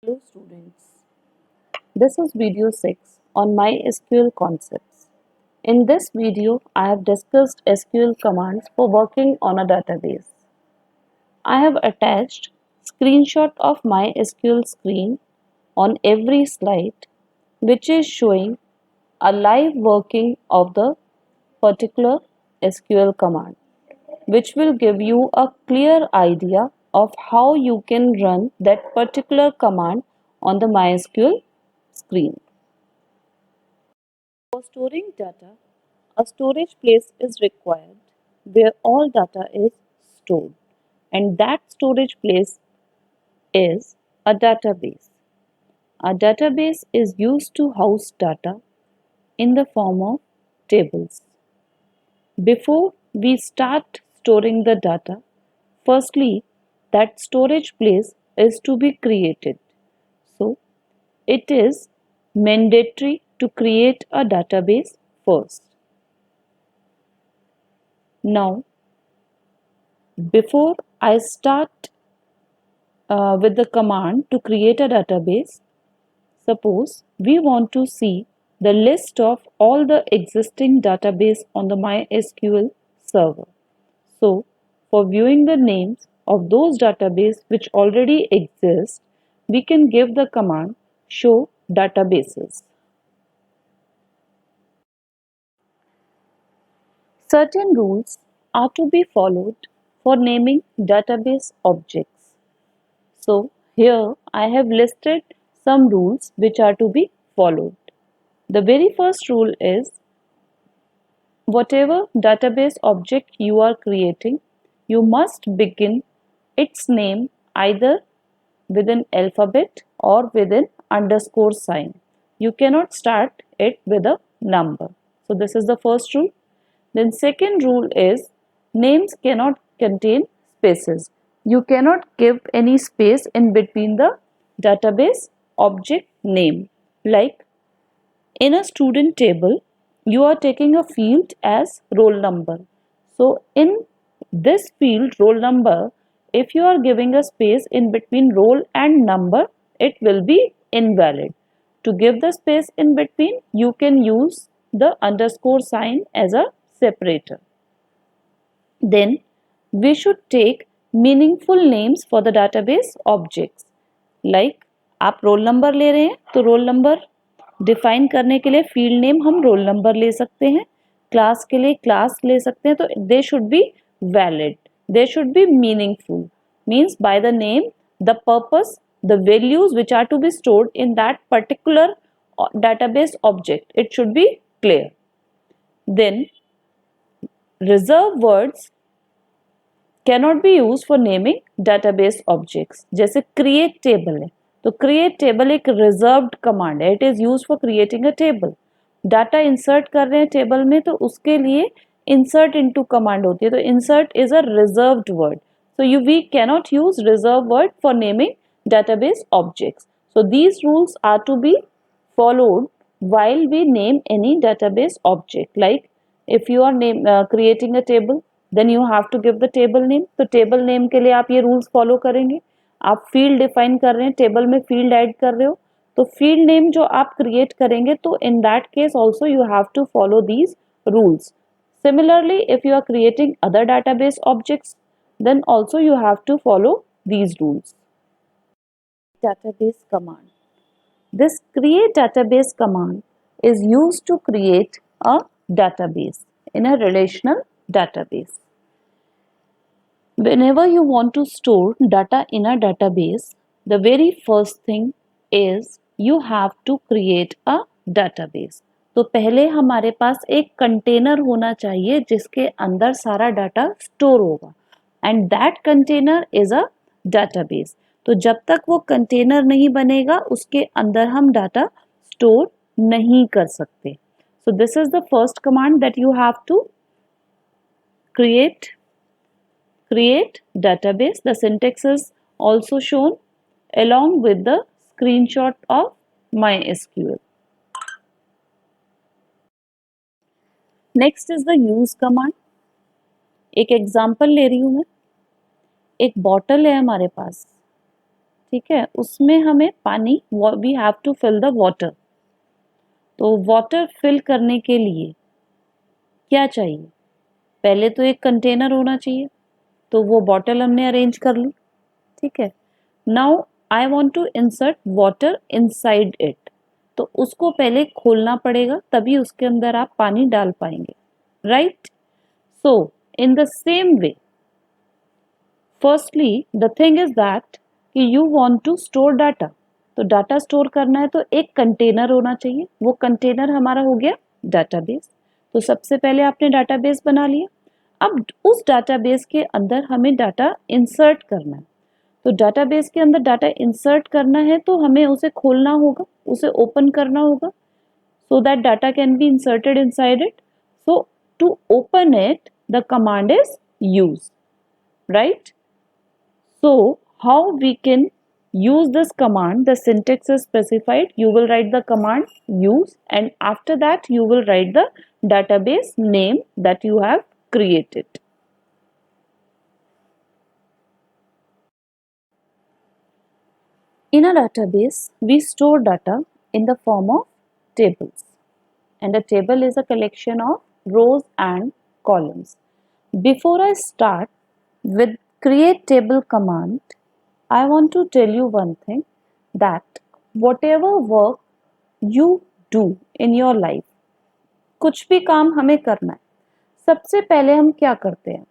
Hello students, this is video 6 on MySQL concepts. In this video, I have discussed SQL commands for working on a database. I have attached screenshot of MySQL screen on every slide which is showing a live working of the particular SQL command, which will give you a clear idea of how you can run that particular command on the MySQL screen. For storing data, a storage place is required where all data is stored, and that storage place is a database. A database is used to house data in the form of tables. Before we start storing the data, firstly, that storage place is to be created. So, it is mandatory to create a database first. Now, before I start with the command to create a database, suppose we want to see the list of all the existing database on the MySQL server. So, for viewing the names of those database which already exist, we can give the command show databases. Certain rules are to be followed for naming database objects. So, here I have listed some rules which are to be followed. The very first rule is whatever database object you are creating, you must begin its name either with an alphabet or with an underscore sign. You cannot start it with a number. So this is the first rule. Then second rule is names cannot contain spaces. You cannot give any space in between the database object name. Like in a student table, you are taking a field as roll number. So in this field roll number, if you are giving a space in between roll and number, it will be invalid. To give the space in between, you can use the underscore sign as a separator. Then we should take meaningful names for the database objects. Like आप roll number ले रहे हैं तो roll number define करने के लिए field name हम roll number ले सकते हैं, क्लास के लिए क्लास ले सकते हैं. तो they should be valid, they should be meaningful, means by the name the purpose the values which are to be stored in that particular database object, it should be clear. Then reserve words cannot be used for naming database objects. जैसे create table है तो create table एक reserved command है, it is used for creating a table. Data insert कर रहे हैं table में तो उसके लिए insert into command होती है, तो insert is a reserved word. So we cannot use reserved word for naming database objects. So these rules are to be followed while we name any database object. Like if you are creating a table, then you have to give the table name. तो table name के लिए आप ये rules follow करेंगे. आप field define कर रहे हैं, table में field add कर रहे हो, तो field name जो आप create करेंगे, तो in that case also you have to follow these rules. Similarly, if you are creating other database objects, then also you have to follow these rules. Database command. This create database command is used to create a database in a relational database. Whenever you want to store data in a database, the very first thing is you have to create a database. तो पहले हमारे पास एक container होना चाहिए जिसके अंदर सारा data store होगा, and that container is a database. तो जब तक वो कंटेनर नहीं बनेगा उसके अंदर हम डाटा स्टोर नहीं कर सकते. So this is the first command that you have to create database. The syntax is also shown along with the screenshot of MySQL. Next is the use command. एक example ले रही हूँ मैं. एक bottle है हमारे पास, ठीक है, उसमें हमें पानी, we have to fill the water. तो वाटर फिल करने के लिए क्या चाहिए? पहले तो एक कंटेनर होना चाहिए, तो वो बॉटल हमने अरेंज कर ली, ठीक है। Now I want to insert water inside it, तो उसको पहले खोलना पड़ेगा, तभी उसके अंदर आप पानी डाल पाएंगे, right. So in the same way, firstly the thing is that कि you want to store data, तो डाटा स्टोर करना है तो एक कंटेनर होना चाहिए, वो कंटेनर हमारा हो गया डाटाबेस। तो सबसे पहले आपने डाटाबेस बना लिया, अब उस डाटाबेस के अंदर हमें डाटा इंसर्ट करना है। तो डाटाबेस के अंदर डाटा इंसर्ट करना है तो हमें उसे खोलना होगा, उसे ओपन करना होगा, so that data can be inserted inside it. So to open it, the command is use, right? So how we can use this command? The syntax is specified. You will write the command use, and after that you will write the database name that you have created. In a database, we store data in the form of tables, and a table is a collection of rows and columns. Before I start with create table command, I want to tell you one thing, that whatever work you do in your life, कुछ भी काम हमें करना है, सबसे पहले हम क्या करते हैं?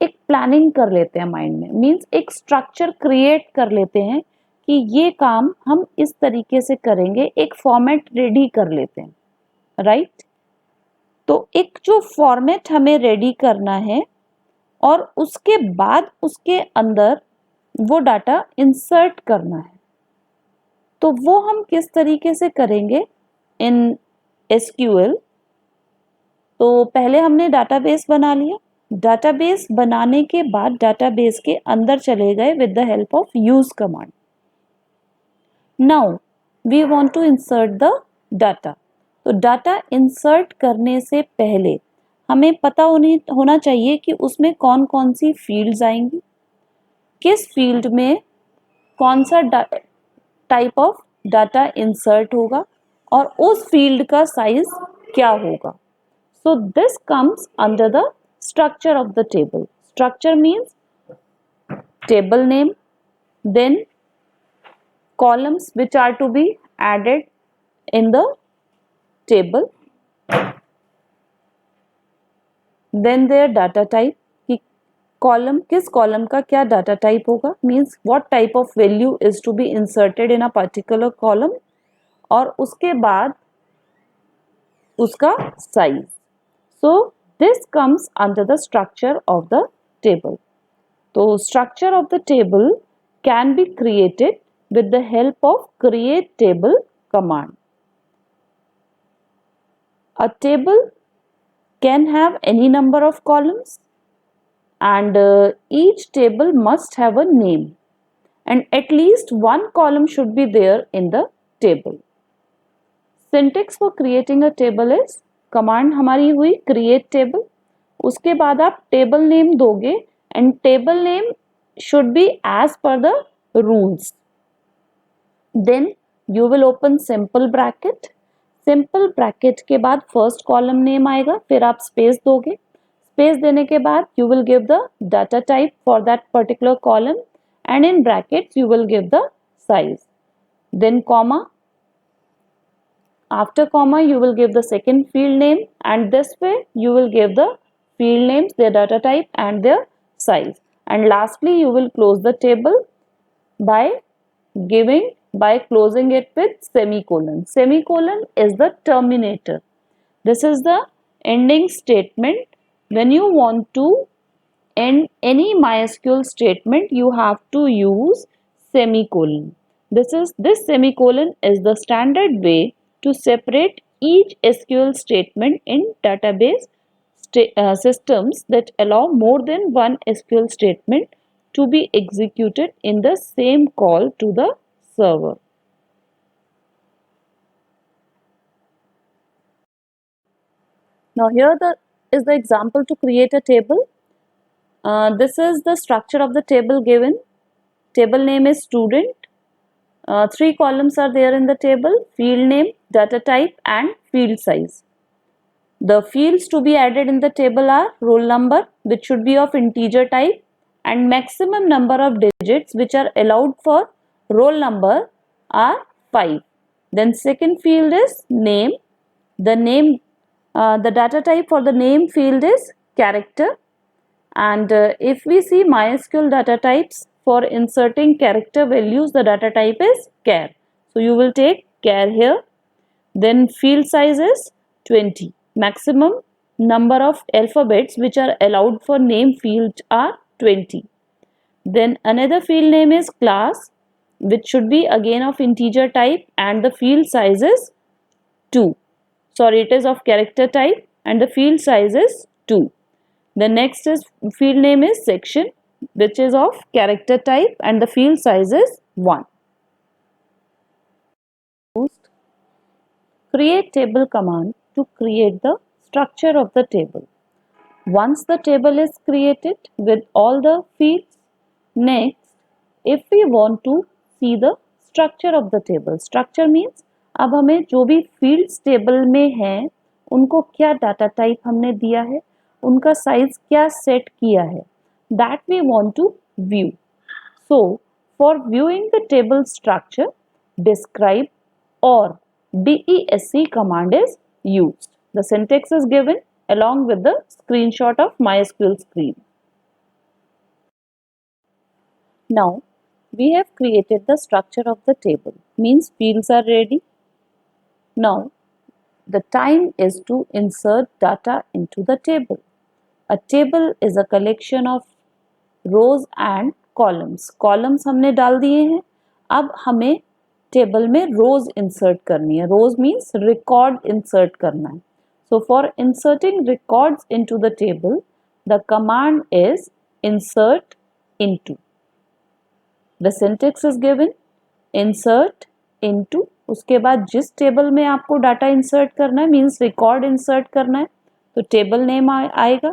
एक प्लानिंग कर लेते हैं माइंड में, मीन्स एक स्ट्रक्चर क्रिएट कर लेते हैं कि ये काम हम इस तरीके से करेंगे, एक फॉर्मेट रेडी कर लेते हैं, राइट। तो एक जो फॉर्मेट हमें रेडी करना है और उसके बाद उसके अंदर वो डाटा इंसर्ट करना है, तो वो हम किस तरीके से करेंगे इन एसक्यूएल। तो पहले हमने डाटाबेस बना लिया, डाटाबेस बनाने के बाद डाटाबेस के अंदर चले गए with the help of use command. Now we want to insert the data. तो डाटा इंसर्ट करने से पहले हमें पता होना चाहिए कि उसमें कौन कौन सी फील्ड्स आएंगी, किस फील्ड में कौन सा टाइप ऑफ डाटा इंसर्ट होगा और उस फील्ड का साइज क्या होगा। So this comes under the structure of the table. Structure means table name, then columns which are to be added in the table, then their data type, कि column किस column का क्या data type होगा, means what type of value is to be inserted in a particular column, और उसके बाद उसका size. So this comes under the structure of the table. So structure of the table can be created with the help of create table command. A table can have any number of columns, and each table must have a name, and at least one column should be there in the table. Syntax for creating a table is, command हमारी हुई create table, उसके बाद आप table name दोगे and table name should be as per the rules. Then you will open simple bracket, simple bracket के बाद first column name आएगा, फिर आप स्पेस दोगे, स्पेस देने के बाद you will give the data type for that particular column and in brackets you will give the size, then comma, after comma you will give the second field name, and this way you will give the field names, their data type and their size, and lastly you will close the table by closing it with semicolon. Semicolon is the terminator. This is the ending statement. When you want to end any MySQL statement, you have to use semicolon. This semicolon is the standard way to separate each SQL statement in database systems that allow more than one SQL statement to be executed in the same call to the server. Now here is the example to create a table. This is the structure of the table given. Table name is student, Three columns are there in the table: field name, data type, and field size. The fields to be added in the table are roll number, which should be of integer type, and maximum number of digits which are allowed for roll number are 5. Then second field is name. The data type for the name field is character. And if we see MySQL data types, for inserting character values, the data type is char. So you will take char here. Then field size is 20. Maximum number of alphabets which are allowed for name field are 20. Then another field name is class, which should be again of integer type, and the field size is 2. Sorry, it is of character type and the field size is 2. The next is field name is section, which is of character type and the field size is 1. Create table command to create the structure of the table. Once the table is created with all the fields, next, if we want to see the structure of the table, structure means अब हमें जो भी fields table में हैं उनको क्या data type हमने दिया है, उनका size क्या set किया है, that we want to view. So, for viewing the table structure, describe or DESC command is used. The syntax is given along with the screenshot of MySQL screen. Now, we have created the structure of the table, means fields are ready. Now, the time is to insert data into the table. A table is a collection of rows and columns. Columns हमने डाल दिए हैं. अब हमें table में rows insert करनी है. Rows means record insert करना है. So for inserting records into the table, the command is insert into. The syntax is given insert into. उसके बाद जिस टेबल में आपको डाटा इंसर्ट करना है, मीन्स रिकॉर्ड इंसर्ट करना है, तो टेबल नेम आएगा.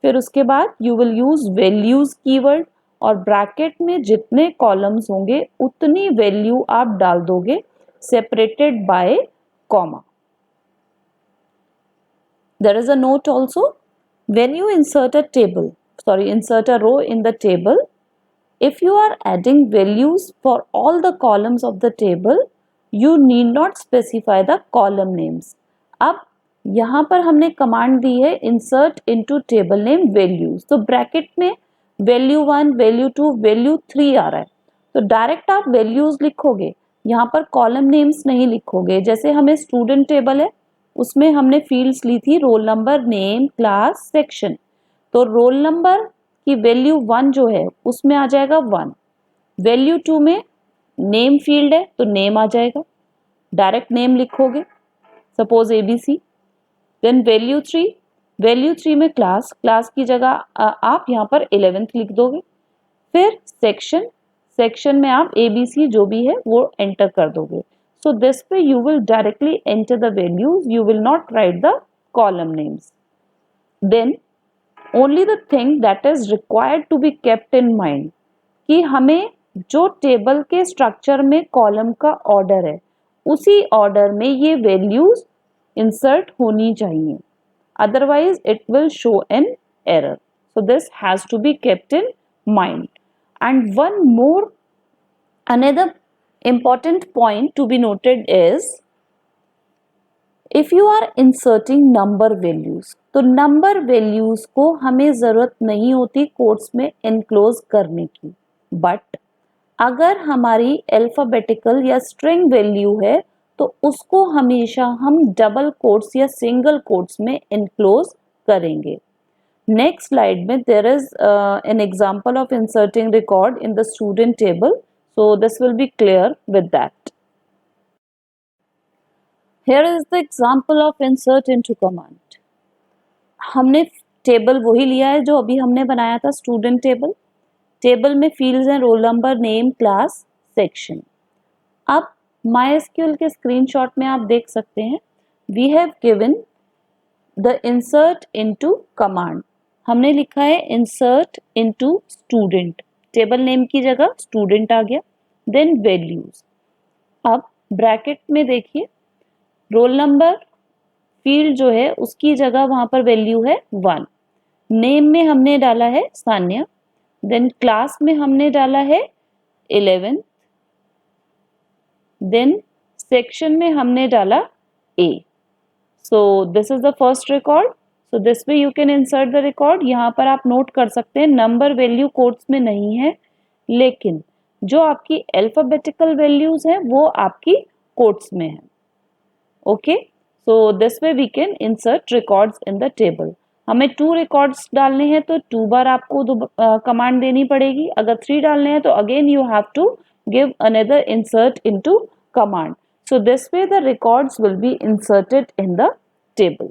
फिर उसके बाद you will use values keyword और ब्रैकेट में जितने कॉलम्स होंगे उतनी वैल्यू आप डाल दोगे separated by comma. There is a note also. When you insert a row in the table, if you are adding values for all the columns of the table, you need not specify the column names. अब यहाँ पर हमने command दी है insert into table name values. तो bracket में value 1, value 2, value 3 आ रहा है, तो डायरेक्ट आप values लिखोगे, यहाँ पर column names नहीं लिखोगे. जैसे हमें स्टूडेंट टेबल है, उसमें हमने फील्ड्स ली थी roll number, name, class, section. तो रोल नंबर की वैल्यू 1 जो है उसमें आ जाएगा 1. वैल्यू 2 में नेम फील्ड है तो नेम आ जाएगा, डायरेक्ट नेम लिखोगे, सपोज ABC. देन वैल्यू 3 में क्लास की जगह आप यहाँ पर 11th लिख दोगे. फिर सेक्शन में आप ABC जो भी है वो एंटर कर दोगे. So this way you will directly enter the values, you will not write the column names. Then only the thing that is required to be kept in mind कि हमें जो टेबल के स्ट्रक्चर में column का order है उसी order में ये वैल्यूज इंसर्ट होनी चाहिए, otherwise it will show an error. So this has to be kept in mind. And another important point to be noted is if you are inserting number values, तो number values को हमें ज़रूरत नहीं होती quotes में enclose करने की, but अगर हमारी alphabetical या string value है तो उसको हमेशा हम डबल कोट्स या सिंगल कोट्स में enclose करेंगे. Next slide में there is an example of inserting record in the student table. So this will be clear with that. Here is the example of insert into command. हमने table वही लिया है जो अभी हमने बनाया था स्टूडेंट टेबल. टेबल में फील्ड्स हैं roll number, name, class, section. अब MySQL के स्क्रीनशॉट में आप देख सकते हैं we have given the insert into command. हमने लिखा है insert into student. Table name की जगह स्टूडेंट आ गया. देन वैल्यूज अब ब्रैकेट में देखिए, रोल नंबर फील्ड जो है उसकी जगह वहां पर वैल्यू है 1। नेम में हमने डाला है सान्या, देन क्लास में हमने डाला है 11, देन सेक्शन में हमने डाला A। So this is the first record. So this way you can insert the record. यहाँ पर आप नोट कर सकते हैं नंबर वैल्यू कोट्स में नहीं है, लेकिन जो आपकी अल्फाबेटिकल वैल्यूज है वो आपकी कोट्स में है। Okay, so this way we can insert records in the table. हमें 2 रिकॉर्ड्स डालने हैं तो 2 बार आपको कमांड देनी पड़ेगी। अगर 3 डालने हैं तो again you have to give another insert into command. So this way the records will be inserted in the table.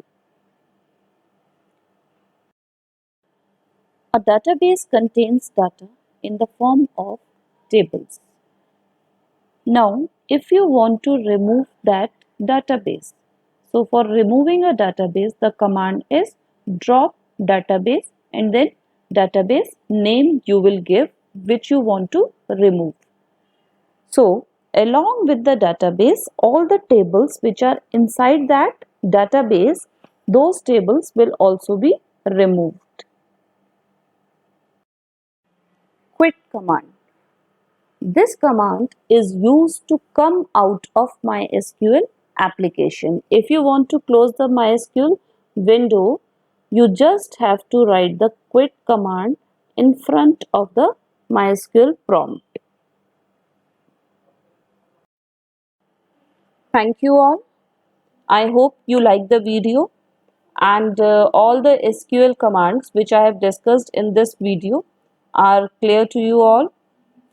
A database contains data in the form of tables. Now, if you want to remove that database, so for removing a database, the command is drop database and then database name you will give which you want to remove. So, along with the database, all the tables which are inside that database, those tables will also be removed. Quit command. This command is used to come out of MySQL application. If you want to close the MySQL window, you just have to write the quit command in front of the MySQL prompt. Thank you all. I hope you like the video, and all the SQL commands which I have discussed in this video are clear to you all.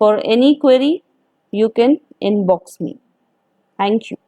For any query, you can inbox me. Thank you.